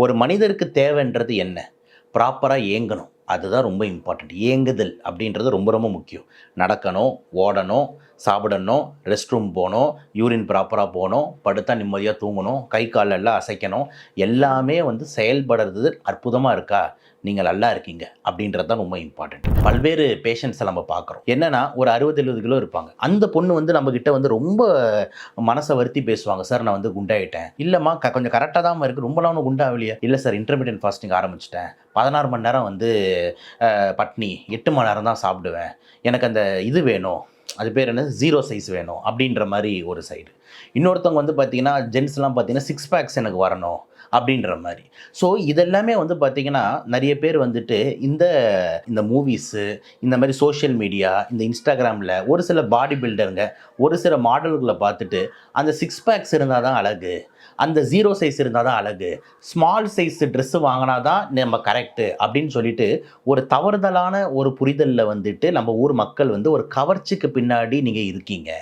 ஒரு மனிதருக்கு தேவைன்றது என்ன? ப்ராப்பரா ஏங்கணும். அதுதான் ரொம்ப இம்பார்ட்டன்ட். ஏங்குதல் அப்படின்றது ரொம்ப ரொம்ப முக்கியம். நடக்கணும், ஓடணும், சாப்பிடணும், ரெஸ்ட் ரூம் போணும், யூரின் ப்ராப்பரா போணும், படுத்தா நிம்மதியா தூங்கணும், கை கால் எல்லாம் அசைக்கணும். எல்லாமே வந்து செயல்படுறது அற்புதமா இருக்கா? நீங்க நல்லா இருக்கீங்க அப்படின்றது தான் ரொம்ப இம்பார்ட்டன்ட். பல்வேறு பேஷண்ட்ஸை நம்ம பார்க்குறோம். என்னன்னா ஒரு 60, 70 கிலோ இருப்பாங்க. அந்த பொண்ணு வந்து நம்மகிட்ட வந்து ரொம்ப மனசை வருத்தி பேசுவாங்க. சார் நான் வந்து குண்டாயிட்டேன். இல்லைம்மா கொஞ்சம் கரெக்டாக தான் இருக்கு. ரொம்பலாம் ஒன்றும் குண்டாகலையே. இல்லை சார் இன்டர்மீடியன்ட் ஃபாஸ்டிங் ஆரம்பிச்சிட்டேன். 16 மணி நேரம் வந்து பட்னி, 8 மணி நேரம் தான் சாப்பிடுவேன். எனக்கு அந்த இது வேணும். அது பேர் என்ன? 0 சைஸ் வேணும் அப்படின்ற மாரி ஒரு சைடு. இன்னொருத்தவங்க வந்து பார்த்தீங்கன்னா, ஜென்ஸ்லாம் பார்த்தீங்கன்னா, 6 பேக்ஸ் எனக்கு வரணும் அப்படின்ற மாரி. ஸோ இதெல்லாமே வந்து பார்த்தீங்கன்னா, நெறைய பேர் வந்துட்டு இந்த இந்த மூவிஸு, இந்த மாரி சோஷியல் மீடியா, இந்த Instagramல ஒரு சில பாடி பில்டருங்க, ஒரு சில மாடல்கள பார்த்துட்டு, அந்த 6 பேக்ஸ் இருந்தா தான் அழகு. அந்த 0 சைஸ் இருந்தா தான் அழகு. ஸ்மால் சைஸ் ட்ரெஸ் வாங்குனா தான் நம்ம கரெக்ட்டு அப்படின்னு சொல்லிட்டு, ஒரு தவறுதலான ஒரு புரிதல்ல வந்துட்டு நம்ம ஊர் மக்கள் வந்து ஒரு கவர்ச்சிக்கு பின்னாடி நீங்க இருக்கீங்க.